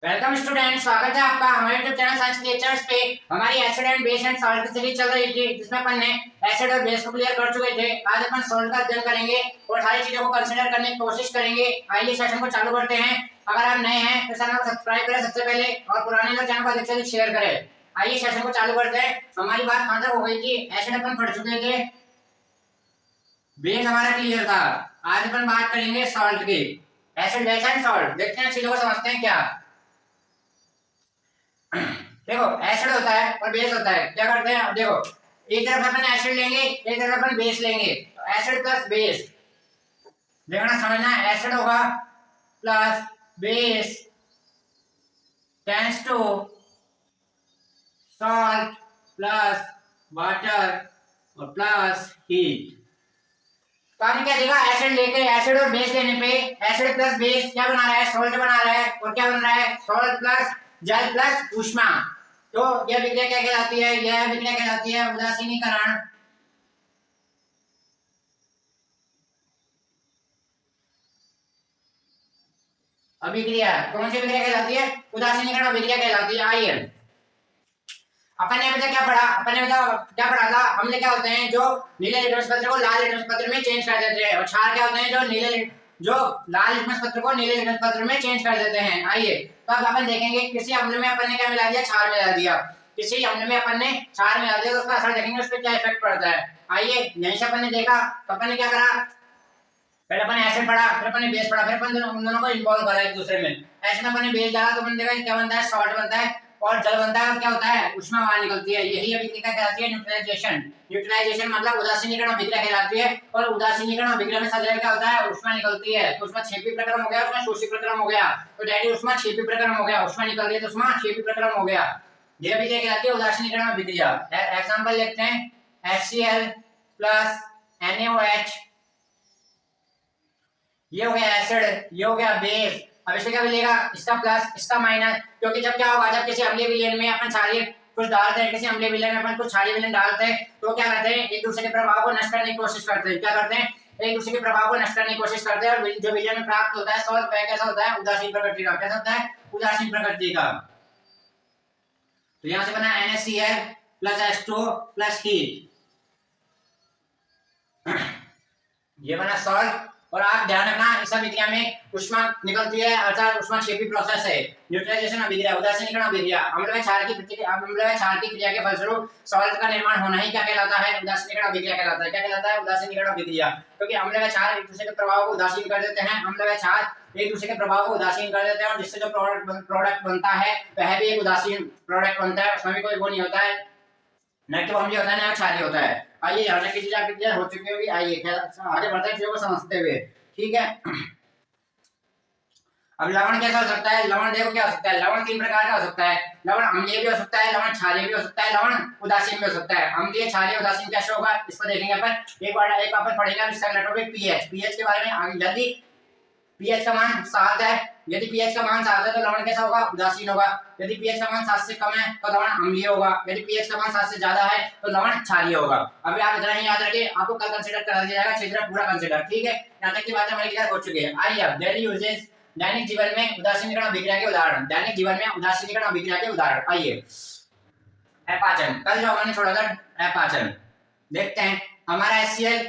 Welcome student, स्वागत है आपका हमारे यूट्यूब चैनल साइंस लेक्चर्स पे। हमारी acid and base and salt की सीरीज चल रही थी जिसमें अपन ने एसिड और बेस को क्लियर कर चुके थे। आज अपन सॉल्ट का अध्ययन करेंगे और सारी चीजों को कंसीडर करने की कोशिश करेंगे। आइए सेशन को चालू करते हैं। अगर आप नए हैं तो चैनल को सब्सक्राइब करें सबसे पहले और पुराने लोग चैनल को अधिक से अधिक शेयर करें। आइए सेशन को चालू करते हैं। हमारी बात कहां तक हो गई थी? एसिड अपन पढ़ चुके थे, बेस हमारा क्लियर था। आज अपन बात करेंगे सॉल्ट की। एसिड बेस एंड सॉल्ट देखते हैं, चीजों को समझते हैं क्या। देखो, एसिड होता है और बेस होता है। क्या करते हैं, देखो एक तरफ अपन एसिड लेंगे, एक तरफ अपन बेस लेंगे। तो एसिड प्लस बेस देखना समझना, एसिड होगा plus base tends to salt plus water और प्लस हीट। तो आपने क्या देखा, एसिड लेके एसिड और बेस लेने पे एसिड प्लस बेस क्या बना रहा है? सॉल्ट बना रहा है। और क्या बन रहा है? सॉल्ट प्लस जल प्लस ऊष्मा। तो यह विक्रिया क्या कहलाती है? यह विक्रिया कहलाती है उदासीनीकरण। अभिक्रिया कौन सी विक्रिया कहलाती है? उदासीनीकरण अभिक्रिया कहलाती है। आइए अपन ने अभी तक क्या पढ़ा? अपन ने क्या पढ़ा था? हमने क्या होते हैं जो नीले लिटमस पत्र को लाल लिटमस पत्र में चेंज कर देते हैं, और क्षार क्या होते हैं जो लाल लिटमस पत्र को नीले लिटमस पत्र में चेंज कर देते हैं। आइए तो अब अपन देखेंगे, किसी अम्ल में अपन ने क्या मिला दिया? क्षार मिला दिया। किसी अम्ल में अपन ने क्षार मिला दिया तो उसका असर देखेंगे, उस पर क्या इफेक्ट पड़ता है। आइए यहीं से अपन ने देखा तो अपन ने क्या करा, पहले अपन ने एसिड पढ़ा, फिर अपन ने बेस पढ़ा, फिर अपन उन दोनों को इन्वॉल्व करा एक दूसरे में। एसिड में अपन ने बेस डाला तो अपन देखा क्या बनता है? सॉल्ट बनता है। और जल बनता है और क्या होता है? ऊष्मा बाहर निकलती है। यही अभिक्रिया कहलाती है न्यूट्रलाइजेशन। न्यूट्रलाइजेशन मतलब उदासीनीकरण अभिक्रिया कहलाती है। और उदासीनीकरण अभिक्रिया में सबसे क्या होता है? ऊष्मा निकलती है। तो उसमें क्षेपी प्रक्रम हो गया, उसमें शोषी प्रक्रम हो गया। तो डैडी उसमें क्षेपी प्रक्रम हो गया, ऊष्मा निकल रही है तो उसमें क्षेपी प्रक्रम हो गया। ये अभिक्रिया कहलाती है उदासीनीकरण अभिक्रिया। एग्जांपल देखते हैं, HCl प्लस NaOH, ये हो गया एसिड, ये हो गया बेस। अब इसमें क्या मिलेगा? इसका प्लस इसका माइनस, क्योंकि जब क्या होगा, जब किसी अम्लीय विलयन में अपन क्षारीय कुछ डालते हैं, किसी अम्लीय विलयन में अपन कुछ क्षारीय विलयन डालते हैं तो क्या करते हैं? एक दूसरे के प्रभाव को नष्ट करने की कोशिश करते हैं। क्या करते हैं? एक दूसरे के प्रभाव को नष्ट करने की कोशिश करते हैं। और जो विलयन में प्राप्त होता है सॉल्ट वह कैसा होता है? उदासीन प्रकृति का। कैसा होता है? उदासीन प्रकृति का। तो यहां से बना NaCl plus H2O plus heat, ये बना सॉल्ट। और आप ध्यान रखना, इस अभिक्रिया में ऊष्मा निकलती है, अर्थात ऊष्माक्षेपी प्रोसेस है। न्यूट्रलाइजेशन अभिक्रिया, उदासीनीकरण अभिक्रिया। अम्ल में क्षार की क्रिया के फलस्वरूप सॉल्ट का निर्माण होना ही क्या कहलाता है? उदासीनीकरण अभिक्रिया कहलाता है। क्या कहलाता है? उदासीनीकरण अभिक्रिया। क्योंकि अम्ल व क्षार एक दूसरे के प्रभाव को उदासीन कर देते हैं। अम्ल व क्षार एक दूसरे के प्रभाव को उदासीन कर देते हैं, और जिससे जो प्रोडक्ट बनता है वह भी एक उदासीन प्रोडक्ट बनता है। उसमें भी कोई वो नहीं होता है, न तो अम्लीय होता है ना क्षारीय होता है। आइए यहाँ तक की चीज आपकी क्लियर हो चुकी होगी। आइए आगे बढ़ते हैं चीजों को समझते हुए, ठीक है। अब लवण कैसा हो सकता है? लवण देखो क्या हो सकता है। लवण तीन प्रकार का हो सकता है। लवण अम्लीय भी हो सकता है, लवण क्षारीय भी हो सकता है, लवण उदासीन भी हो सकता है। अम्लीय, क्षारीय, उदासीन कैसे होगा इसको देखेंगे अपन। एक बार पढ़ेंगे पीएच के बारे में आगे। यदि पीएच का मान 7 है, यदि पीएच का मान 7 है तो लवण कैसा होगा? उदासीन होगा। यदि पीएच का मान 7 से कम है तो लवण अम्लीय होगा। यदि पीएच का मान 7 से ज्यादा है तो लवण क्षारीय होगा। अभी आप इतना ही याद रखिए, आपको कल कंसीडर करा दिया जाएगा क्षेत्र पूरा कंसीडर, ठीक है। यहाँ तक की बातें हमारी क्लियर हो चुकी है। आइए अब डेली यूजेस, दैनिक जीवन में उदासीनीकरण अभिक्रिया के उदाहरण। दैनिक जीवन में उदासीनीकरण अभिक्रिया के उदाहरण। आइए अपाचन, कल जो हमने छोड़ा था अपाचन, देखते हैं। हमारा HCl,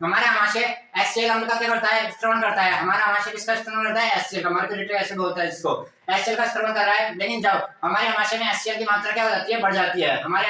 हमारा आमाशय HCl अम्ल का क्या करता है? स्त्रवण करता है। हमारा आमाशय किसका स्त्रवण करता है? HCl का, मर्क्यूरिक एसिड बोलता है जिसको। HCl का स्त्रवण कर रहा है, लेकिन जब हमारे आमाशय में HCl की मात्रा क्या हो जाती है? बढ़ जाती है। हमारे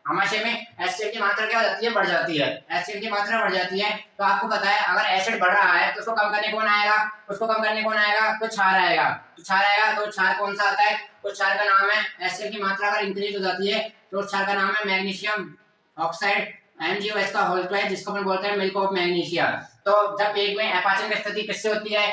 आमाशय में HCl की मात्रा क्या हो जाती है? बढ़ जाती है। HCl की मात्रा बढ़ जाती है तो आपको पता है, अगर एसिड बढ़ रहा है तो उसको कम करने कौन आएगा? उसको कम करने कौन आएगा? तो क्षार आएगा। तो क्षार आएगा तो क्षार कौन सा आता है? उस क्षार का नाम है, HCl की मात्रा अगर इंक्रीज हो जाती है तो उस क्षार का नाम है मैग्नीशियम ऑक्साइड, MgOH का होल है, जिसको अपन बोलते हैं मिल्क ऑफ मैग्नीशिया। तो जब पेट में अपाचन की स्थिति किससे होती है?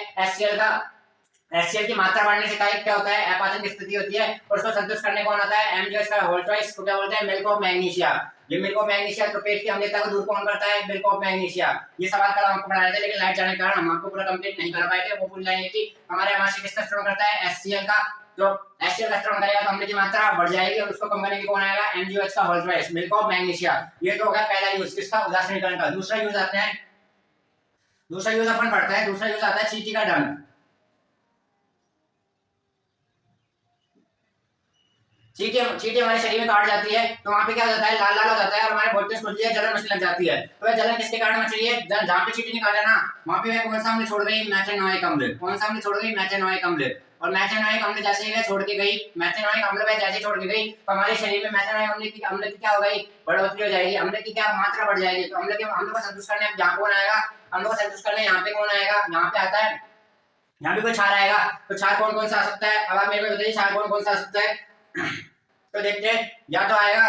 HCl की मात्रा बढ़ने से क्या होता है? अपाचन की स्थिति होती है। और उसको संतुष्ट करने कौन आता है? MgOH का होल ट्वाइस, इसको क्या बोलते हैं? Milk of magnesia. ये मिल्क ऑफ मैग्नीशिया तो पेट की अम्लता को दूर कौन करता है? Milk of magnesia. ये सवाल कल हमको पढ़ाए थे, लेकिन लाइट जाने के कारण हम आपको पूरा कंप्लीट नहीं कर पाए थे। वो पूरी लाइन ये थी, हमारे आमाशय किसका स्त्रवण करता है? HCl का। तो HCl का स्त्रवण करेगा तो अम्ल की मात्रा बढ़ जाएगी, और उसको कम करने के कौन आएगा? MgOH का whole twice, milk of magnesia. ये तो हो गया पहला यूज किसका? उदासीनीकरण का। दूसरा यूज आते हैं, दूसरा यूज अपन पढ़ते हैं। दूसरा यूज आता है चींटी का डंक। चींटी चींटी हमारे शरीर में काट जाती है तो वहाँ पे क्या हो जाता है, लाल लाल हो जाता है और हमारे बोलते खुल है, जलन मचने लग जाती है। तो वह जलन किसके कारण मच रही है, जहाँ पे चींटी ने काटा ना वहाँ पे वह कौन सा अम्ल छोड़ गई, मेथेनोइक अम्ल। कौन सा अम्ल छोड़ गई, मेथेनोइक अम्ल। और मेथेनोइक अम्ल जैसे ही वह छोड़ के गई, मेथेनोइक अम्ल वह जैसे छोड़ के गई तो हमारे शरीर में मेथेनोइक अम्ल की क्या हो गई, बढ़ोतरी हो जाएगी, अम्ल की क्या मात्रा बढ़ जाएगी। तो अम्ल को संतुष्ट करने यहाँ कौन आएगा, अम्ल को संतुष्ट करने यहाँ पे कौन आएगा, यहाँ पे आता है, यहाँ पे कोई क्षार आएगा। तो क्षार कौन कौन सा आ सकता है, अब आप मेरे को बताइए क्षार कौन कौन सा आ सकता है। तो देखते हैं, या तो आएगा,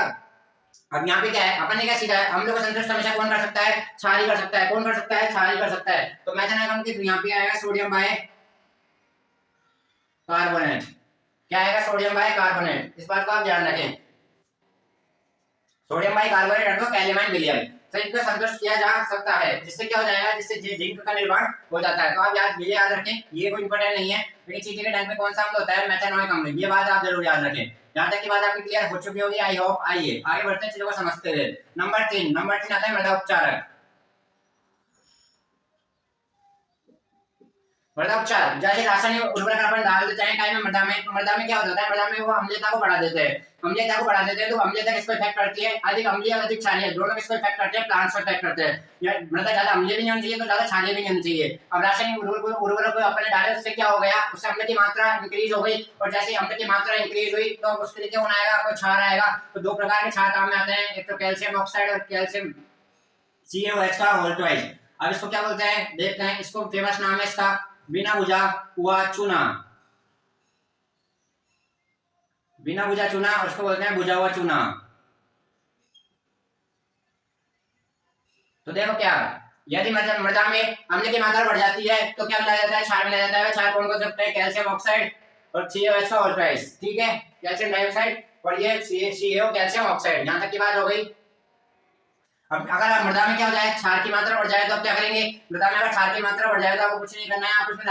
अब यहाँ पे क्या है, अपन ने क्या सीखा है, अम्ल को संतुष्ट हमेशा कौन कर सकता है, क्षार ही कर सकता है। कौन कर सकता है, क्षार ही कर सकता है। तो मेथेनॉइक अम्ल की यहाँ पे आएगा सोडियम बाय कार्बोनेट। क्या आएगा, सोडियम बाय कार्बोनेट। इस बात को आप ध्यान रखें, सोडियम बाय कार्बोनेट अर्थात कैलेमाइन विलियम। तो इनको संतुष्ट किया जा सकता है, जिससे क्या हो जाएगा, जिससे जिंक का निर्माण हो जाता है। तो आप ये याद रखें, ये कोई इंपॉर्टेंट नहीं है, लेकिन चींटी के टैंक में कौन सा अम्ल होता है, मेथेनॉइक अम्ल। ये बात आप जरूर याद रखें। यहाँ तक की बात आपकी क्लियर हो चुकी होगी, आई होप। आइए आगे बढ़ते हैं, चीजों को समझते हुए। नंबर 3 आता है मृदा उपचारक। मृदा उपचार, जैसे रासायनिक उर्वरक अपन डाल देते हैं में मृदा में, तो मृदा में क्या हो जाता है, मृदा में वो अम्लीयता को बढ़ा देते हैं। अम्लीयता को बढ़ा देते हैं तो अम्लीयता किसको इफेक्ट करती है, अधिक अम्लीय और अधिक क्षारीय दोनों किसको इफेक्ट करते हैं, प्लांट्स को इफेक्ट करते हैं। या मृदा ज्यादा अम्लीय भी नहीं होनी चाहिए तो ज्यादा क्षारीय भी नहीं होनी चाहिए। अब रासायनिक उर्वरक को अपने डाले, उससे क्या हो गया, उससे अम्ल की मात्रा इंक्रीज हो गई, और जैसे अम्ल की मात्रा इंक्रीज हुई तो उसके लिए क्या होना आएगा, कोई क्षार आएगा। तो दो प्रकार के क्षार काम में आते हैं, एक तो कैल्शियम ऑक्साइड और कैल्शियम CaOH का होल ट्वाइस। अब इसको क्या बोलते हैं, देखते हैं। इसको फेमस नाम है इसका बिना बुझा हुआ चूना, बिना बुझा चूना, और उसको बोलते हैं बुझा हुआ चूना। तो देखो क्या, यदि मृदा में अम्ल की मात्रा बढ़ जाती है तो क्या मिलाया जाता है, क्षार मिलाया जाता है। क्षार कौन कौन सकते हैं, कैल्शियम ऑक्साइड और CaOH का होल ट्वाइस, ठीक है, कैल्शियम डाइऑक्साइड और ये CaO कैल्शियम ऑक्साइड। यहां तक की बात हो गई। अब अगर आप मृदा में क्या हो जाए, क्षार की मात्रा बढ़ जाए तो आप क्या करेंगे, मृदा में अगर क्षार की मात्रा बढ़ जाए तो आपको कुछ नहीं करना है, आप उसमें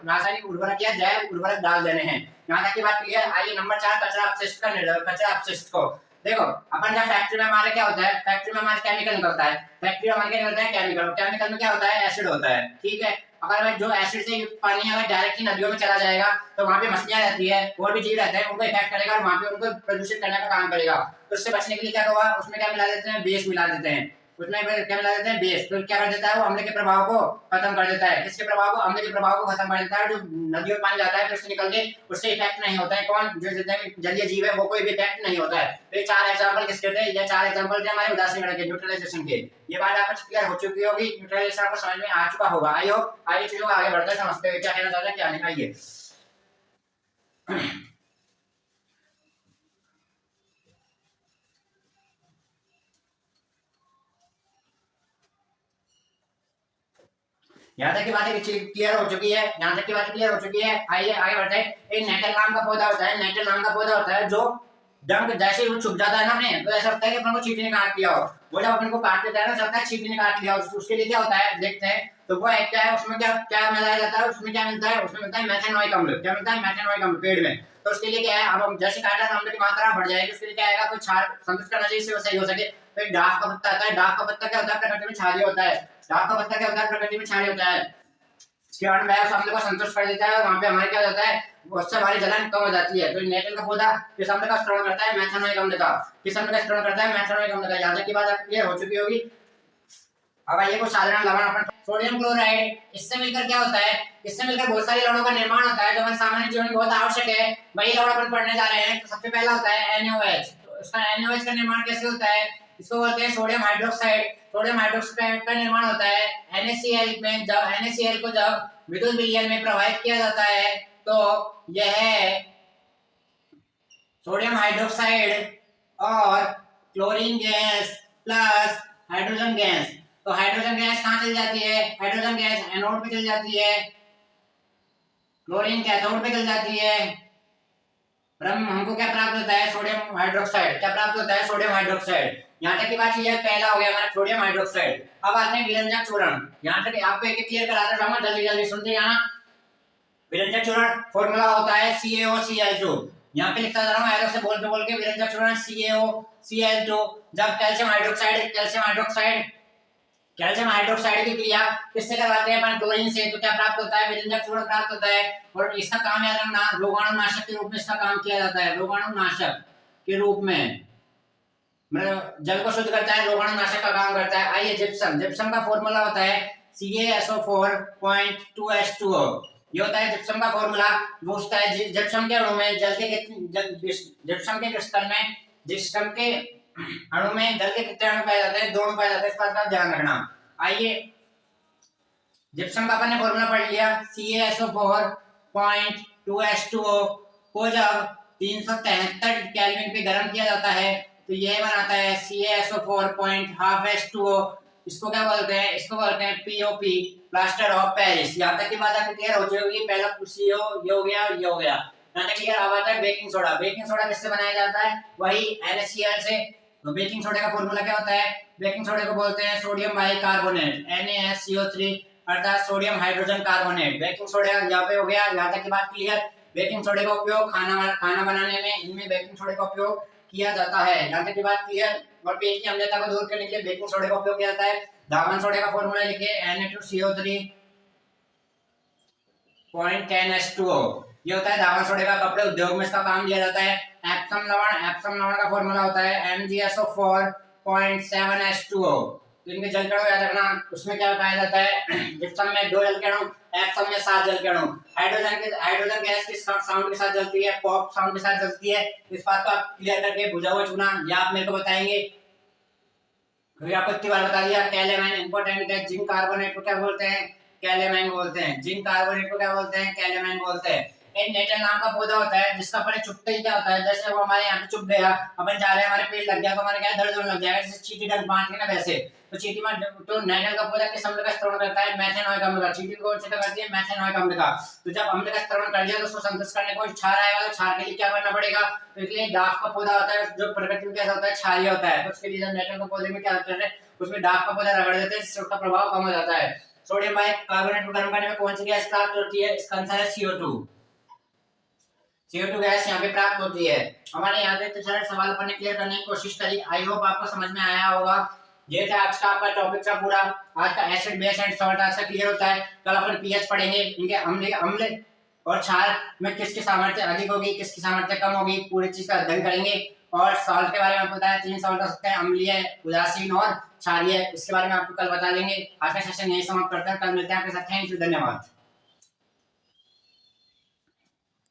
रासायनिक उर्वरक या जैव उर्वरक डाल देने हैं। यहाँ तक की बात क्लियर। आइए नंबर 4 कचरा अपशिष्ट का निर्धारण। कचरा अपशिष्ट को देखो, अपन जब फैक्ट्री में हमारे क्या होता है, फैक्ट्री में हमारे केमिकल निकलता है, फैक्ट्री में हमारे क्या निकलता है, केमिकल। केमिकल में क्या होता है, एसिड होता है, ठीक है। अगर जो एसिड से युक्त पानी अगर डायरेक्टली नदियों में चला जाएगा तो वहां पे मछलियां रहती है और भी जीव रहते हैं, उनको इफेक्ट करेगा और वहां पे उनको प्रदूषित करने का काम करेगा। तो उससे बचने के लिए क्या होगा, उसमें क्या मिला देते हैं, बेस मिला देते हैं, उसमें क्या मिला देते हैं, बेस। तो क्या कर देता है, वो अम्ल के प्रभाव को खत्म कर देता है। किसके प्रभाव को, अम्ल के प्रभाव को खत्म कर देता है। जो नदियों में पानी जाता है फिर उससे निकल के उससे इफेक्ट नहीं होता है, कौन, जो जितने भी जलीय जीव है वो कोई भी इफेक्ट नहीं होता है। तो ये 4 एग्जांपल किसके थे, ये 4 एग्जांपल थे हमारे उदासीकरण के, न्यूट्रलाइजेशन के। ये बात आपको क्लियर हो चुकी होगी, न्यूट्रलाइजेशन आपको समझ में आ चुका होगा। I hope. आइए चीजों को आगे बढ़ते हैं, समझते हुए क्या कहना चाहते हैं, क्या नहीं। आइए यहाँ तक की बात क्लियर हो चुकी है, यहाँ तक की बात क्लियर हो चुकी है। आइए आगे बढ़ते हैं। एक नेटल नाम का पौधा होता है, नेटल नाम का पौधा होता है जो डंक जैसे ही छुप जाता है ना अपने, तो ऐसा लगता है कि अपन को चींटी ने काट लिया हो। वो जब अपन को काट लेता है ना, लगता है चींटी ने काट लिया हो। उसके लिए क्या होता है, देखते हैं। तो वो एक क्या है, उसमें क्या क्या मिलाया जाता है, उसमें क्या मिलता है, उसमें मिलता है मेथेनोइक अम्ल। क्या मिलता है, मेथेनोइक अम्ल पेड़ में। तो उसके लिए क्या है, अब हम जैसे काटा तो अम्ल की मात्रा बढ़ जाएगी, उसके लिए क्या आएगा, कुछ क्षार संतुष्ट करना चाहिए, इससे सही हो सके। तो एक डाफ का पत्ता आता है, डाफ का पत्ता क्या होता है, प्रकृति में क्षारीय होता है। डाफ का पत्ता क्या होता है, प्रकृति में क्षारीय होता है। इसके बाद में अम्ल को संतुष्ट कर देता है और वहां पे हमारे क्या होता है, उससे हमारी जलन कम हो जाती है। तो नेटल का पौधा किस अम्ल का स्त्राव करता है, मेथेनोइक अम्ल का। किस अम्ल का स्त्राव करता है, मेथेनोइक अम्ल का। यहाँ तक की बात आपको क्लियर हो चुकी होगी। अब आइए कुछ साधारण लवण अपन, सोडियम क्लोराइड। इससे मिलकर क्या होता है, इससे मिलकर बहुत सारे लवणों का निर्माण होता है जो हमारे सामान्य जीवन में बहुत आवश्यक है। वही लवण अपन पढ़ने जा रहे हैं। तो सबसे पहला होता है NaOH। तो इसका NaOH का निर्माण कैसे होता है, इसको बोलते हैं सोडियम हाइड्रोक्साइड। सोडियम हाइड्रोक्साइड का निर्माण होता है NaCl में। जब NaCl को जब विद्युत विलयन में प्रवाहित किया जाता है तो यह सोडियम हाइड्रोक्साइड और chlorine gas plus hydrogen gas. तो हाइड्रोजन गैस कहाँ चल जाती है, हाइड्रोजन गैस एनोड पे चल जाती है, क्लोरीन कैथोड पे चल जाती है। हमको क्या प्राप्त होता है, सोडियम हाइड्रोक्साइड। क्या प्राप्त होता है, सोडियम हाइड्रोक्साइड। यहाँ तक की बात ये पहला हो गया हमारा सोडियम हाइड्रोक्साइड। अब आते हैं विरंजक चूर्ण। यहाँ तक आपको एक क्लियर कराता रहूंगा, जल्दी जल्दी सुनते जाना। विरंजक चूर्ण फॉर्मूला होता है CaOCl2। यहाँ पे लिखता जा रहा हूँ एरो से बोल के। विरंजक चूर्ण CaOCl2। जब कैल्शियम हाइड्रोक्साइड कैल्शियम हाइड्रोक्साइड की क्रिया किससे करवाते हैं अपन? क्लोरीन से। तो क्या प्राप्त होता है? विरंजक चूर्ण प्राप्त होता है। और इसका काम याद रखना, रोगाणुनाशक के रूप में इसका काम किया जाता है। रोगाणुनाशक के रूप में, मतलब जल को शुद्ध करता है, रोगाणुनाशक का काम करता है। आइए जिप्सम, जिप्सम का फॉर्मूला होता है CaSO4.2H2O। ये होता है जिप्सम का फॉर्मूला। वो होता है जिप्सम के अणु में जल के जिप्सम के क्रिस्टल में, जिप्सम के अणु में जल के कितने अणु पाए जाते हैं? 2 अणु पाए जाते हैं। इस बात का ध्यान रखना। आइए जिप्सम का अपन ने फॉर्मूला पढ़ लिया, CaSO4.2H2O को जब 373 केल्विन पे गर्म किया जाता है तो यह बनाता है CaSO4.12H2O। इसको क्या बोलते हैं? इसको बोलते हैं POP, प्लास्टर ऑफ पेरिस। यहाँ तक की बात आपको क्लियर हो जाएगी। पहला CO ये हो गया, ये हो गया। यहाँ तक क्लियर। अब आता है बेकिंग सोडा। बेकिंग सोडा किससे बनाया जाता है? वही NaCl से। तो बेकिंग सोडा का फॉर्मूला क्या होता है? बेकिंग सोडा को बोलते हैं सोडियम बाइकार्बोनेट, NaSCO3, अर्थात sodium hydrogen carbonate. Baking soda यहाँ पे हो गया। यहाँ तक की बात क्लियर। बेकिंग सोडे का उपयोग खाना बनाने में, इनमें बेकिंग सोडे का उपयोग किया जाता है। यहाँ तक की बात क्लियर। और पेट की अम्लता को दूर करने के लिए बेकिंग सोडे का उपयोग किया जाता है। दामन सोडे का फॉर्मूला लिखिए, Na2CO3.10H2O। ये होता है दामन सोडे का। कपड़े उद्योग में इसका काम लिया जाता है। एप्सम लवण, एप्सम लवण का फॉर्मूला होता है MgSO4.7H2O। तो इनके जल के अणु याद रखना। उसमें क्या पाया जाता है? जिप्सम में 2 जल के अणु, एप्सम में 7 जल के अणु। हाइड्रोजन गैस किस साउंड के साथ जलती है? पॉप साउंड के साथ जलती है। इस बात को आप क्लियर करके बुझा हुआ चुना या आप मेरे को बताएंगे। आपको इतनी बार बता दिया। कैलेमाइन इंपॉर्टेंट है। जिंक कार्बोनेट को क्या बोलते हैं? कैलेमाइन बोलते हैं। जिंक कार्बोनेट को क्या बोलते हैं? कैलेमाइन बोलते हैं। एक नेटल नाम का पौधा होता है जिसका पहले चुभते ही क्या होता है? जैसे वो हमारे यहाँ पे चुभ गया, अपन जा रहे हैं, हमारे पेड़ लग गया तो हमारे क्या दर्द होने लग जाएगा, जैसे चींटी डंक मारती है ना वैसे। तो चींटी मार तो नेटल का पौधा किस अम्ल का स्त्रवण करता है? मेथेनॉइक अम्ल का। चींटी कौन सा करती है? मेथेनॉइक अम्ल का। तो जब अम्ल का स्त्रवण कर लिया तो उसको संतुष्ट करने को क्षार आएगा। तो क्षार के लिए क्या करना पड़ेगा? तो इसलिए डाफ का पौधा होता है जो प्रकृति में कैसा होता है? क्षारीय होता है। तो उसके लिए जब नेटल के पौधे में क्या होता है? उसमें डाफ का पौधा रगड़ देते हैं जिससे उसका प्रभाव कम हो जाता है। सोडियम बाइकार्बोनेट को गर्म करने में कौन सी गैस प्राप्त होती है? इसका आंसर है CO2। CO2 गैस यहाँ पे प्राप्त होती है। हमारे यहाँ पे तो सारे सवाल अपन ने क्लियर करने की कोशिश करी। आई होप आपको समझ में आया होगा। ये था आज का आपका टॉपिक था पूरा। आज का एसिड बेस एंड सॉल्ट आज का क्लियर होता है। कल अपन पीएच पढ़ेंगे, इनके अम्ल और क्षार में किसकी सामर्थ्य अधिक होगी, किसकी सामर्थ्य कम होगी, पूरी चीज का अध्ययन करेंगे। और सॉल्ट के बारे में पता है 3 सॉल्ट हो सकते हैं, अम्लीय, उदासीन और क्षारीय। इसके बारे में आपको कल बता देंगे। आज का सेशन यही समाप्त करते हैं। कल मिलते हैं आपके साथ। थैंक यू, धन्यवाद।